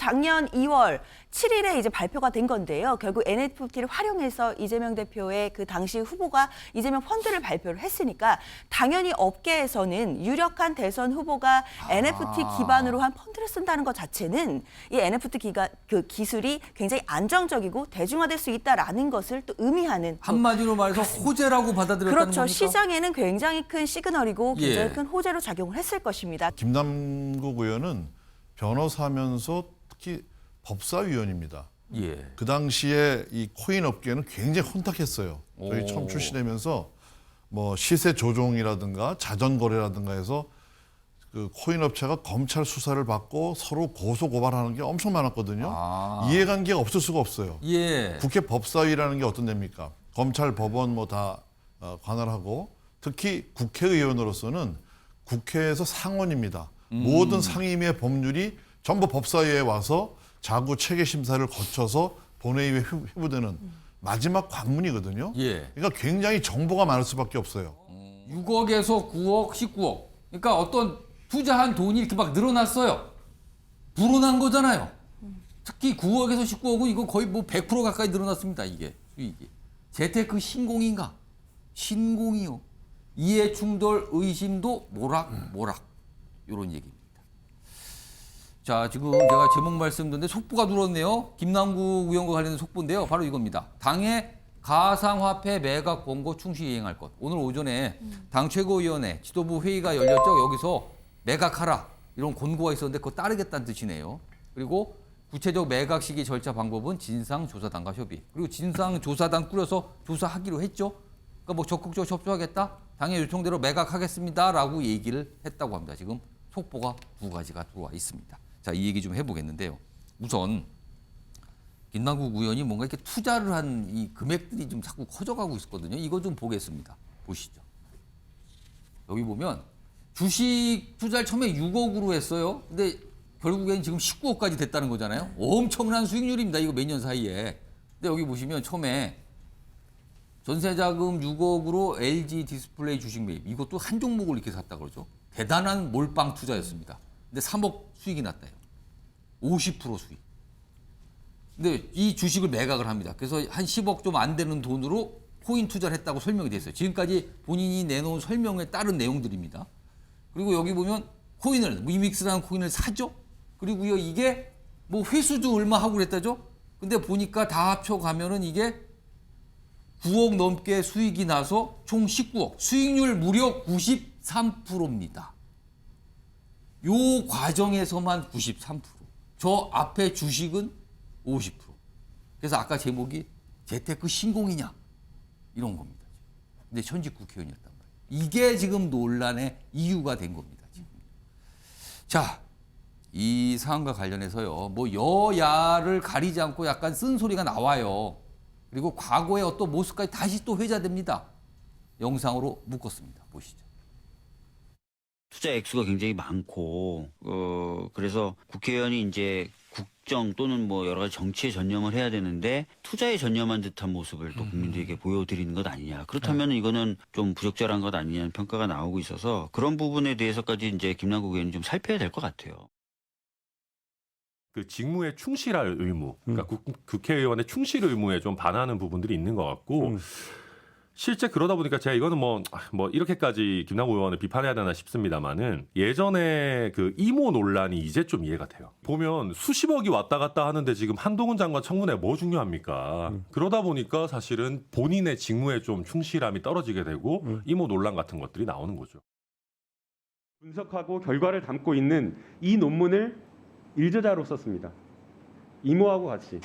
작년 2월 7일에 이제 발표가 된 건데요. 결국 NFT를 활용해서 이재명 대표의 그 당시 후보가 이재명 펀드를 발표를 했으니까 당연히 업계에서는 유력한 대선 후보가 NFT 기반으로 한 펀드를 쓴다는 것 자체는 이 NFT 기술이 굉장히 안정적이고 대중화될 수 있다라는 것을 또 의미하는 한마디로 말해서 호재라고 받아들였다는 그렇죠. 겁니까? 시장에는 굉장히 큰 시그널이고 굉장히 예. 큰 호재로 작용을 했을 것입니다. 김남국 의원은 변호사면서 특히 법사위원입니다. 예. 그 당시에 이 코인 업계는 굉장히 혼탁했어요. 저희 오. 처음 출시되면서 뭐 시세 조종이라든가 자전 거래라든가 해서 그 코인 업체가 검찰 수사를 받고 서로 고소 고발하는 게 엄청 많았거든요. 이해관계가 없을 수가 없어요. 예. 국회 법사위라는 게 어떤 데입니까? 검찰, 법원 뭐 다 관할하고 특히 국회의원으로서는 국회에서 상원입니다. 모든 상임위의 법률이 전부 법사위에 와서 자구 체계 심사를 거쳐서 본회의에 회부되는 마지막 관문이거든요. 예. 그러니까 굉장히 정보가 많을 수밖에 없어요. 6억에서 9억, 19억. 그러니까 어떤 투자한 돈이 이렇게 막 늘어났어요. 불어난 거잖아요. 특히 9억에서 19억은 이거 거의 뭐 100% 가까이 늘어났습니다. 이게 수익이. 재테크 신공인가? 신공이요. 이해 충돌 의심도 모락모락. 이런 얘기입니다. 자, 지금 제가 제목 말씀드렸는데 속보가 들어왔네요. 김남국 의원과 관련된 속보인데요. 바로 이겁니다. 당의 가상화폐 매각 권고 충실히 이행할 것. 오늘 오전에 당 최고위원회 지도부 회의가 열렸죠. 여기서 매각하라 이런 권고가 있었는데 그거 따르겠다는 뜻이네요. 그리고 구체적 매각 시기 절차 방법은 진상조사단과 협의. 그리고 진상조사단 꾸려서 조사하기로 했죠. 그러니까 뭐 적극적으로 협조하겠다. 당의 요청대로 매각하겠습니다라고 얘기를 했다고 합니다. 지금 속보가 두 가지가 들어와 있습니다. 자, 이 얘기 좀 해보겠는데요. 우선 김남국 의원이 뭔가 이렇게 투자를 한 이 금액들이 좀 자꾸 커져가고 있었거든요. 이거 좀 보겠습니다. 보시죠. 여기 보면 주식 투자를 처음에 6억으로 했어요. 근데 결국엔 지금 19억까지 됐다는 거잖아요. 엄청난 수익률입니다. 이거 몇 년 사이에. 근데 여기 보시면 처음에 전세자금 6억으로 LG 디스플레이 주식 매입. 이것도 한 종목을 이렇게 샀다 그러죠. 대단한 몰빵 투자였습니다. 근데 3억 수익이 났다요. 50% 수익. 근데 이 주식을 매각을 합니다. 그래서 한 10억 좀 안 되는 돈으로 코인 투자를 했다고 설명이 됐어요. 지금까지 본인이 내놓은 설명에 따른 내용들입니다. 그리고 여기 보면 코인을, 위믹스라는 코인을 사죠. 그리고요, 이게 뭐 회수도 얼마 하고 그랬다죠. 근데 보니까 다 합쳐가면은 이게 9억 넘게 수익이 나서 총 19억. 수익률 무려 93%입니다. 요 과정에서만 93%. 저 앞에 주식은 50%. 그래서 아까 제목이 재테크 신공이냐 이런 겁니다. 근데 현직 국회의원이었단 말이에요. 이게 지금 논란의 이유가 된 겁니다. 지금. 자, 이 사안과 관련해서요. 뭐 여야를 가리지 않고 약간 쓴소리가 나와요. 그리고 과거의 어떤 모습까지 다시 또 회자됩니다. 영상으로 묶었습니다. 보시죠. 투자 액수가 굉장히 많고 그래서 국회의원이 이제 국정 또는 뭐 여러 가지 정치에 전념을 해야 되는데 투자에 전념한 듯한 모습을 또 국민들에게 보여드리는 것 아니냐. 그렇다면 이거는 좀 부적절한 것 아니냐는 평가가 나오고 있어서 그런 부분에 대해서까지 이제 김남국 의원이 좀 살펴야 될 것 같아요. 그 직무에 충실할 의무, 그러니까 국회의원의 충실 의무에 좀 반하는 부분들이 있는 것 같고 실제 그러다 보니까 제가 이거는 뭐 이렇게까지 김남국 의원을 비판해야 되나 싶습니다만은 예전에 그 이모 논란이 이제 좀 이해가 돼요. 보면 수십억이 왔다 갔다 하는데 지금 한동훈 장관 청문회 뭐 중요합니까? 그러다 보니까 사실은 본인의 직무에 좀 충실함이 떨어지게 되고 이모 논란 같은 것들이 나오는 거죠. 분석하고 결과를 담고 있는 이 논문을 일저자로 썼습니다. 이모하고 같이.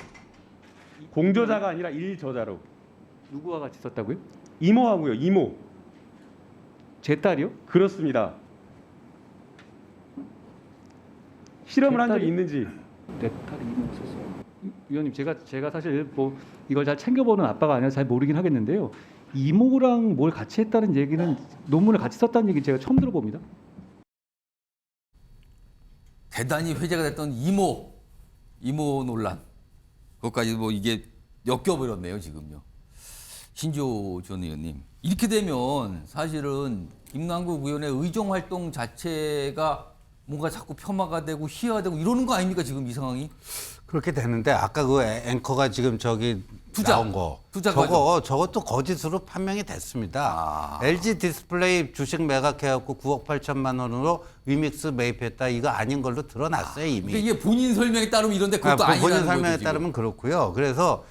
공저자가 아니라 일저자로. 누구와 같이 썼다고요? 이모하고요. 이모. 제 딸이요? 그렇습니다. 실험을 한 적이 있는지. 내 딸이 이모가 썼어요. 위원님, 제가 사실 뭐 이걸 잘 챙겨보는 아빠가 아니라 잘 모르긴 하겠는데요. 이모랑 뭘 같이 했다는 얘기는 논문을 같이 썼다는 얘기 제가 처음 들어봅니다. 대단히 회자가 됐던 이모 논란. 그것까지 뭐 이게 엮여버렸네요, 지금요. 신조 전 의원님. 이렇게 되면 사실은 김남국 의원의 의정 활동 자체가 뭔가 자꾸 폄하가 되고 희화되고 이러는 거 아닙니까 지금 이 상황이? 그렇게 되는데 아까 그 앵커가 지금 저기 투자. 나온 거 투자 저것도 거짓으로 판명이 됐습니다. LG 디스플레이 주식 매각해갖고 9억 8천만 원으로 위믹스 매입했다 이거 아닌 걸로 드러났어요 이미. 그러니까 이게 본인 설명에 따르면 이런데 그것도 아니라는 본인 거죠. 설명에 지금. 따르면 그렇고요. 그래서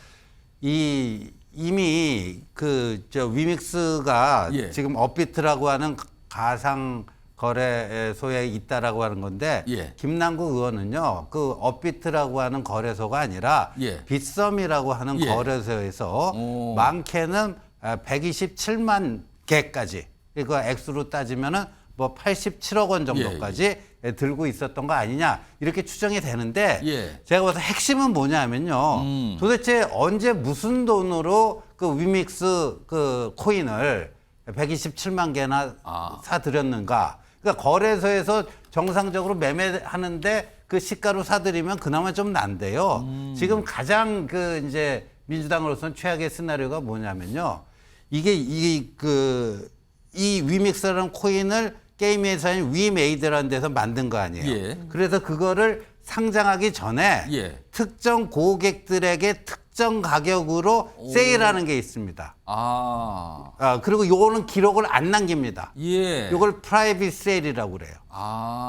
이미 그 저 위믹스가 예. 지금 업비트라고 하는 가상 거래소에 있다라고 하는 건데 예. 김남국 의원은요 그 업비트라고 하는 거래소가 아니라 예. 빗썸이라고 하는 예. 거래소에서 오. 많게는 127만 개까지 이거 액수로 따지면은 뭐 87억 원 정도까지 들고 있었던 거 아니냐 이렇게 추정이 되는데 예. 제가 봐서 핵심은 뭐냐면요 도대체 언제 무슨 돈으로 그 위믹스 그 코인을 127만 개나 사들였는가. 그러니까 거래소에서 정상적으로 매매하는데 그 시가로 사들이면 그나마 좀 난데요. 지금 가장 그 이제 민주당으로서는 최악의 시나리오가 뭐냐면요. 이게 이 위믹스라는 코인을 게임 회사인 위메이드라는 데서 만든 거 아니에요. 예. 그래서 그거를 상장하기 전에 예. 특정 고객들에게 특정 가격으로 세일하는 게 있습니다. 그리고 요거는 기록을 안 남깁니다. 예. 요걸 프라이빗 세일이라고 그래요.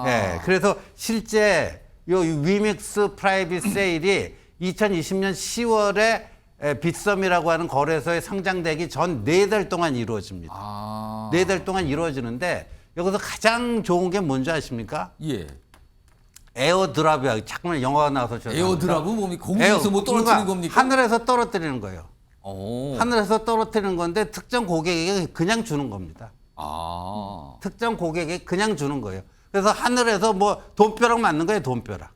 예. 그래서 실제 요 위믹스 프라이빗 세일이 2020년 10월에 빗썸이라고 하는 거래소에 상장되기 전 4달 동안 이루어집니다. 4달 동안 이루어지는데 여기서 가장 좋은 게 뭔지 아십니까? 예. 에어드랍이야. 자꾸만 영화가 나와서 에어드랍은 뭡니까? 공중에서 뭐 떨어뜨리는 겁니까? 하늘에서 떨어뜨리는 거예요. 오. 하늘에서 떨어뜨리는 건데 특정 고객에게 그냥 주는 겁니다. 특정 고객에게 그냥 주는 거예요. 그래서 하늘에서 뭐 돈벼락 맞는 거예요, 돈벼락.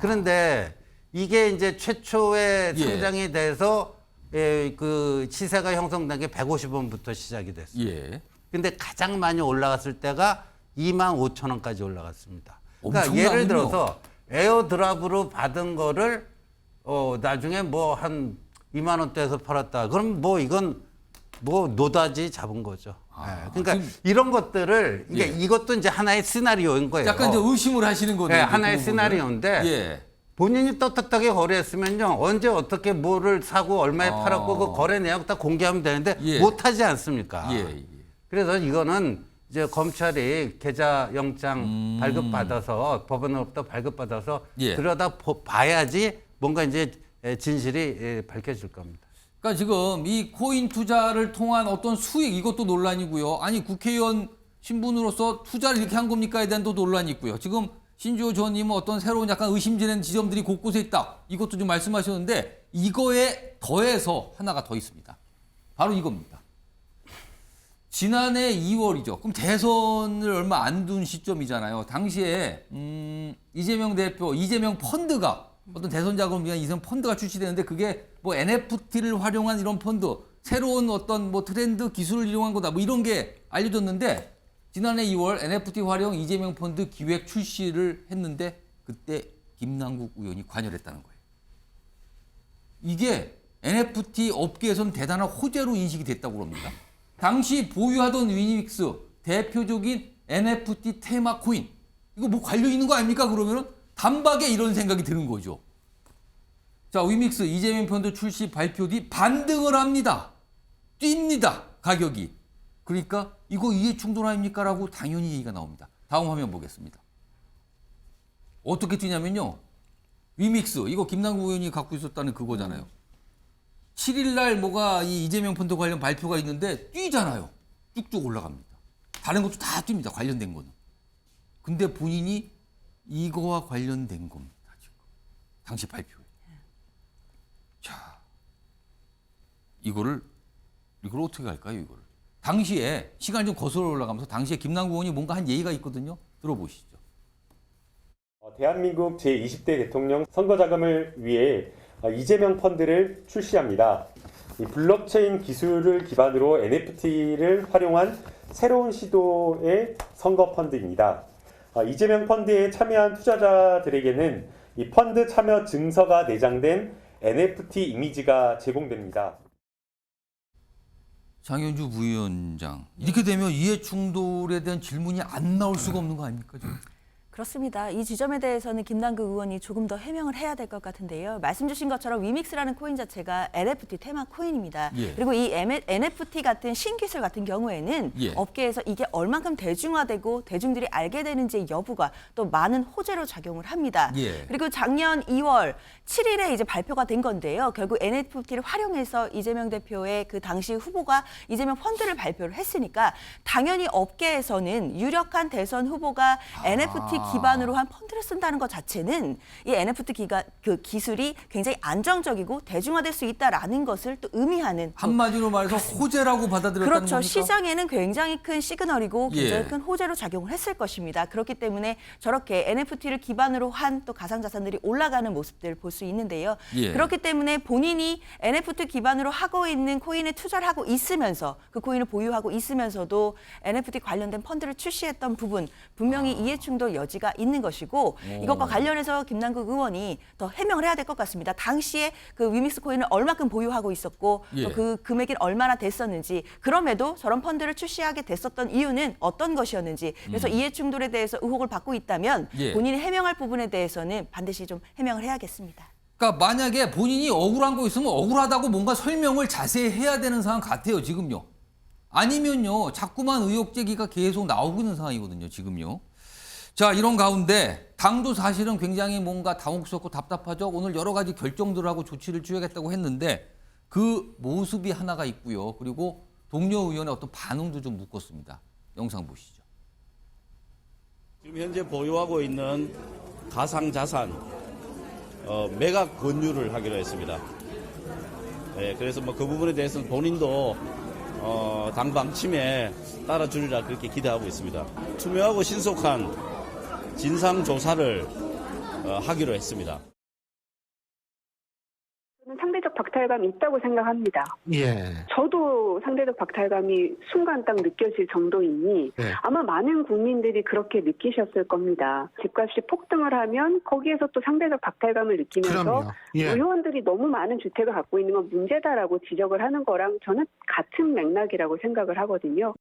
그런데 이게 이제 최초에 예. 상장이 돼서 그 시세가 형성된 게 150원부터 시작이 됐어요. 예. 근데 가장 많이 올라갔을 때가 25,000원까지 올라갔습니다. 그러니까 엄청나군요. 예를 들어서 에어드랍으로 받은 거를 나중에 뭐 한 2만 원대에서 팔았다. 그럼 뭐 이건 뭐 노다지 잡은 거죠. 그러니까 지금- 이런 것들을 이게 예. 이것도 이제 하나의 시나리오인 거예요. 약간 이제 의심을 하시는 거네요. 네, 그 하나의 부분을. 시나리오인데 예. 본인이 떳떳하게 거래했으면요 언제 어떻게 뭐를 사고 얼마에 팔았고 그 거래 내역 다 공개하면 되는데 예. 못하지 않습니까? 예. 그래서 이거는 이제 검찰이 계좌 영장 발급받아서 법원으로부터 발급받아서 예. 들여다 봐야지 뭔가 이제 진실이 밝혀질 겁니다. 그러니까 지금 이 코인 투자를 통한 어떤 수익 이것도 논란이고요. 아니 국회의원 신분으로서 투자를 이렇게 한 겁니까에 대한 또 논란이 있고요. 지금 신주호 전 의원님은 어떤 새로운 약간 의심되는 지점들이 곳곳에 있다. 이것도 좀 말씀하셨는데 이거에 더해서 하나가 더 있습니다. 바로 이겁니다. 지난해 2월이죠. 그럼 대선을 얼마 안 둔 시점이잖아요. 당시에 이재명 대표, 이재명 펀드가 어떤 대선 자금을 위한 이재명 펀드가 출시되는데 그게 뭐 NFT를 활용한 이런 펀드, 새로운 어떤 뭐 트렌드 기술을 이용한 거다. 뭐 이런 게 알려졌는데 지난해 2월 NFT 활용 이재명 펀드 기획 출시를 했는데 그때 김남국 의원이 관여했다는 거예요. 이게 NFT 업계에서는 대단한 호재로 인식이 됐다고 합니다. 당시 보유하던 위믹스 대표적인 NFT 테마 코인 이거 뭐 관련 있는 거 아닙니까? 그러면은 단박에 이런 생각이 드는 거죠. 자, 위믹스 이재명 펀드 출시 발표 뒤 반등을 합니다. 뜁니다. 가격이. 그러니까 이거 이해 충돌 아닙니까? 라고 당연히 얘기가 나옵니다. 다음 화면 보겠습니다. 어떻게 뛰냐면요. 위믹스 이거 김남국 의원이 갖고 있었다는 그거잖아요. 7일 날 뭐가 이 이재명 펀드 관련 발표가 있는데 뛰잖아요. 쭉쭉 올라갑니다. 다른 것도 다 뜁니다. 관련된 거는. 근데 본인이 이거와 관련된 겁니다. 지금. 당시 발표에. 자, 이거를 어떻게 할까요? 이거를. 당시에 시간이 좀 거슬러 올라가면서 당시에 김남국 의원이 뭔가 한 예의가 있거든요. 들어보시죠. 대한민국 제20대 대통령 선거 자금을 위해 이재명 펀드를 출시합니다. 이 블록체인 기술을 기반으로 NFT를 활용한 새로운 시도의 선거 펀드입니다. 이재명 펀드에 참여한 투자자들에게는 이 펀드 참여 증서가 내장된 NFT 이미지가 제공됩니다. 장현주 부위원장 이렇게 되면 이해 충돌에 대한 질문이 안 나올 수가 없는 거 아닙니까? 지금? 그렇습니다. 이 지점에 대해서는 김남국 의원이 조금 더 해명을 해야 될 것 같은데요. 말씀 주신 것처럼 위믹스라는 코인 자체가 NFT 테마 코인입니다. 예. 그리고 이 NFT 같은 신기술 같은 경우에는 예. 업계에서 이게 얼만큼 대중화되고 대중들이 알게 되는지의 여부가 또 많은 호재로 작용을 합니다. 예. 그리고 작년 2월 7일에 이제 발표가 된 건데요. 결국 NFT를 활용해서 이재명 대표의 그 당시 후보가 이재명 펀드를 발표를 했으니까 당연히 업계에서는 유력한 대선 후보가 NFT 기반으로 한 펀드를 쓴다는 것 자체는 이 NFT 그 기술이 굉장히 안정적이고 대중화될 수 있다라는 것을 또 의미하는 한마디로 말해서 호재라고 받아들였다는 그렇죠. 겁니까? 시장에는 굉장히 큰 시그널이고 굉장히 예. 큰 호재로 작용을 했을 것입니다. 그렇기 때문에 저렇게 NFT를 기반으로 한 또 가상자산들이 올라가는 모습들을 볼 수 있는데요. 예. 그렇기 때문에 본인이 NFT 기반으로 하고 있는 코인에 투자를 하고 있으면서 그 코인을 보유하고 있으면서도 NFT 관련된 펀드를 출시했던 부분 분명히 이해충돌 여지가 있는 것이고 이것과 관련해서 김남국 의원이 더 해명을 해야 될 것 같습니다. 당시에 그 위믹스 코인을 얼마큼 보유하고 있었고 예. 또 그 금액이 얼마나 됐었는지 그럼에도 저런 펀드를 출시하게 됐었던 이유는 어떤 것이었는지 그래서 이해충돌에 대해서 의혹을 받고 있다면 예. 본인이 해명할 부분에 대해서는 반드시 좀 해명을 해야겠습니다. 그러니까 만약에 본인이 억울한 거 있으면 억울하다고 뭔가 설명을 자세히 해야 되는 상황 같아요, 지금요. 아니면요, 자꾸만 의혹 제기가 계속 나오고 있는 상황이거든요, 지금요. 자, 이런 가운데 당도 사실은 굉장히 뭔가 당혹스럽고 답답하죠. 오늘 여러 가지 결정들을 하고 조치를 취하겠다고 했는데 그 모습이 하나가 있고요. 그리고 동료 의원의 어떤 반응도 좀 묻겠습니다. 영상 보시죠. 지금 현재 보유하고 있는 가상자산 매각 권유를 하기로 했습니다. 네, 그래서 뭐 그 부분에 대해서는 본인도 당 방침에 따라주리라 그렇게 기대하고 있습니다. 투명하고 신속한 진상 조사를 하기로 했습니다. 저는 상대적 박탈감이 있다고 생각합니다. 예. 저도 상대적 박탈감이 순간 딱 느껴질 정도이니 네. 아마 많은 국민들이 그렇게 느끼셨을 겁니다. 집값이 폭등을 하면 거기에서 또 상대적 박탈감을 느끼면서 그럼요. 예. 의원들이 너무 많은 주택을 갖고 있는 건 문제다라고 지적을 하는 거랑 저는 같은 맥락이라고 생각을 하거든요.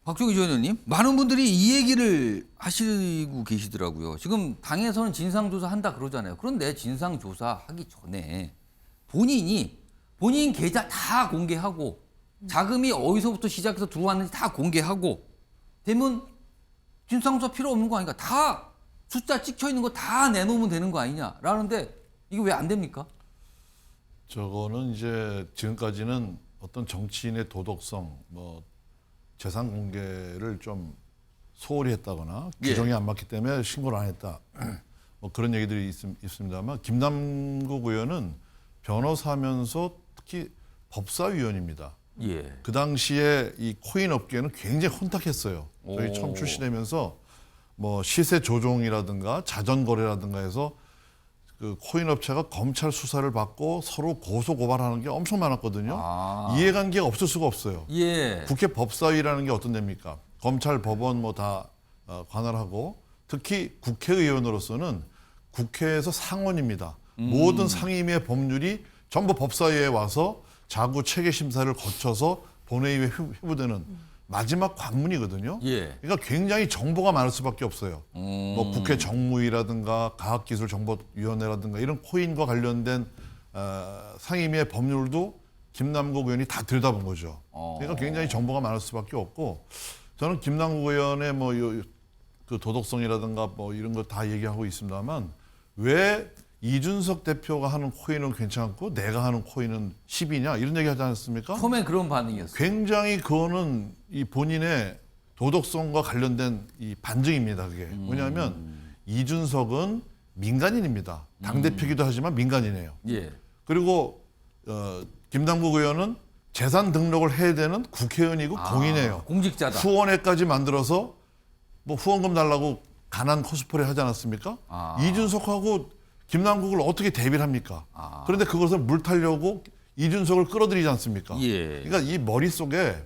박종희 전 의원님, 많은 분들이 이 얘기를 하시고 계시더라고요. 지금 당에서는 진상조사 한다 그러잖아요. 그런데 진상조사 하기 전에 본인 계좌 다 공개하고 자금이 어디서부터 시작해서 들어왔는지 다 공개하고 되면 진상조사 필요 없는 거 아닌가? 다 숫자 찍혀 있는 거 다 내놓으면 되는 거 아니냐라는데 이거 왜 안 됩니까? 저거는 이제 지금까지는 어떤 정치인의 도덕성, 뭐 재산 공개를 좀 소홀히 했다거나 규정이 안 맞기 때문에 신고를 안 했다. 뭐 그런 얘기들이 있습니다만 김남국 의원은 변호사면서 특히 법사위원입니다. 예. 그 당시에 이 코인 업계는 굉장히 혼탁했어요. 저희 오. 처음 출시되면서 뭐 시세 조종이라든가 자전 거래라든가 해서 그 코인 업체가 검찰 수사를 받고 서로 고소 고발하는 게 엄청 많았거든요. 이해관계가 없을 수가 없어요. 예. 국회 법사위라는 게 어떤 데입니까? 검찰, 법원 뭐 다 관할하고 특히 국회의원으로서는 국회에서 상원입니다. 모든 상임위의 법률이 전부 법사위에 와서 자구 체계 심사를 거쳐서 본회의에 회부되는 마지막 관문이거든요. 예. 그러니까 굉장히 정보가 많을 수밖에 없어요. 뭐 국회 정무위라든가 과학기술정보위원회라든가 이런 코인과 관련된 상임위의 법률도 김남국 의원이 다 들여다본 거죠. 그러니까 굉장히 정보가 많을 수밖에 없고 저는 김남국 의원의 뭐 그 도덕성이라든가 뭐 이런 거 다 얘기하고 있습니다만 왜 이준석 대표가 하는 코인은 괜찮고 내가 하는 코인은 10이냐 이런 얘기 하지 않았습니까? 처음엔 그런 반응이었어요. 굉장히 그거는 이 본인의 도덕성과 관련된 이 반증입니다. 그게 뭐냐면 이준석은 민간인입니다. 당대표기도 하지만 민간인이에요. 예. 그리고 김남국 의원은 재산 등록을 해야 되는 국회의원이고 공인이에요. 공직자다. 후원회까지 만들어서 뭐 후원금 달라고 가난 코스프레 하지 않았습니까? 이준석하고 김남국을 어떻게 대비를 합니까? 그런데 그것을 물타려고 이준석을 끌어들이지 않습니까? 예. 그러니까 이 머릿속에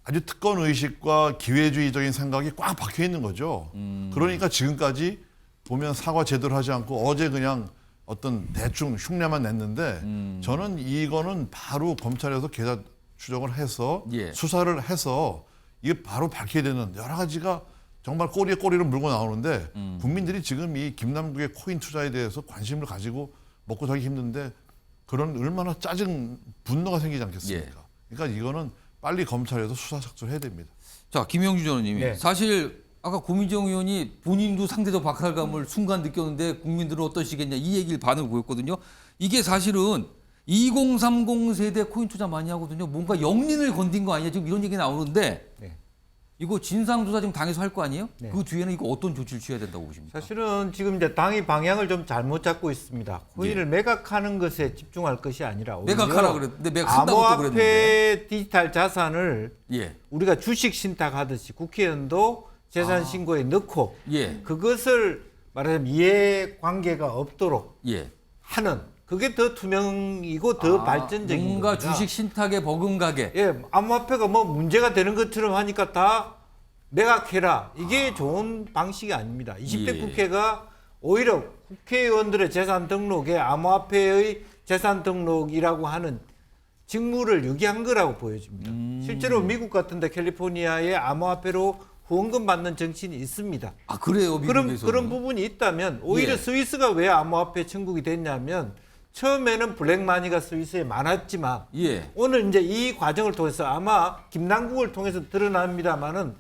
아주 특권 의식과 기회주의적인 생각이 꽉 박혀 있는 거죠. 그러니까 지금까지 보면 사과 제대로 하지 않고 어제 그냥 어떤 대충 흉내만 냈는데 저는 이거는 바로 검찰에서 계좌 추적을 해서 예. 수사를 해서 이게 바로 밝혀야 되는 여러 가지가 정말 꼬리에 꼬리를 물고 나오는데 국민들이 지금 이 김남국의 코인 투자에 대해서 관심을 가지고 먹고 살기 힘든데 그런 얼마나 분노가 생기지 않겠습니까? 그러니까 이거는 빨리 검찰에서 수사 착수해야 됩니다. 자, 김영주 전원님이 네. 사실 아까 고민정 의원이 본인도 상대적 박탈감을 순간 느꼈는데 국민들은 어떠시겠냐 이 얘기를 반응을 보였거든요. 이게 사실은 2030 세대 코인 투자 많이 하거든요. 뭔가 영린을 건든 거 아니냐 지금 이런 얘기 나오는데 네. 이거 진상조사 지금 당에서 할 거 아니에요? 네. 그 뒤에는 이거 어떤 조치를 취해야 된다고 보십니까? 사실은 지금 이제 당이 방향을 좀 잘못 잡고 있습니다. 코인을 매각하는 것에 집중할 것이 아니라 오히려 매각하라 그랬는데 매각한다고 또 암호화폐 그랬는데. 디지털 자산을 예. 우리가 주식 신탁하듯이 국회의원도 재산 신고에 넣고 예. 그것을 말하자면 이해관계가 없도록 예. 하는 그게 더 투명이고 더 발전적인 뭔가 겁니다. 주식 신탁에 버금가게. 예, 암호화폐가 뭐 문제가 되는 것처럼 하니까 다 매각해라. 이게 좋은 방식이 아닙니다. 20대 예. 국회가 오히려 국회의원들의 재산 등록에 암호화폐의 재산 등록이라고 하는 직무를 유기한 거라고 보여집니다. 실제로 미국 같은데 캘리포니아에 암호화폐로 후원금 받는 정치인이 있습니다. 아, 그래요? 미국에서는. 그런 부분이 있다면 오히려 예. 스위스가 왜 암호화폐 천국이 됐냐면 처음에는 블랙마니가 스위스에 많았지만 예. 오늘 이제 이 과정을 통해서 아마 김남국을 통해서 드러납니다만은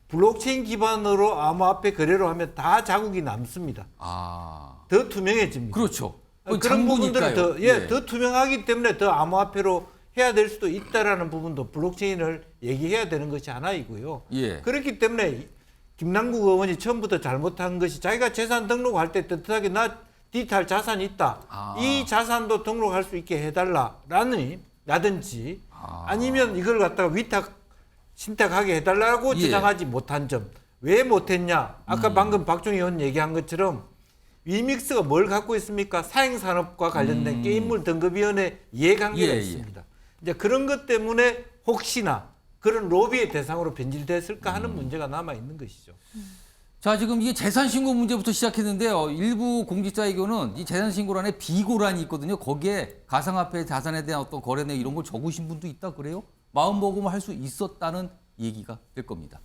블록체인 기반으로 암호화폐 거래로 하면 다 자국이 남습니다. 아. 더 투명해집니다. 그렇죠. 그런 부분들은 더, 예. 더 투명하기 때문에 더 암호화폐로 해야 될 수도 있다라는 부분도 블록체인을 얘기해야 되는 것이 하나이고요. 예. 그렇기 때문에 김남국 의원이 처음부터 잘못한 것이 자기가 재산 등록할 때 떳떳하게 나 디지털 자산이 있다. 이 자산도 등록할 수 있게 해달라든지 아니면 이걸 갖다가 위탁 신탁하게 해달라고 예. 주장하지 못한 점. 왜 못했냐? 아까 방금 박종희 의원 얘기한 것처럼 위믹스가 뭘 갖고 있습니까? 사행산업과 관련된 게임물 등급위원회 이해관계가 예, 예. 있습니다. 이제 그런 것 때문에 혹시나 그런 로비의 대상으로 변질됐을까 하는 문제가 남아 있는 것이죠. 자, 지금 이게 재산신고 문제부터 시작했는데요. 일부 공직자에게는 이 재산신고란에 비고란이 있거든요. 거기에 가상화폐 자산에 대한 어떤 거래 내역 이런 걸 적으신 분도 있다 그래요? 마음먹으면 할 수 있었다는 얘기가 될 겁니다.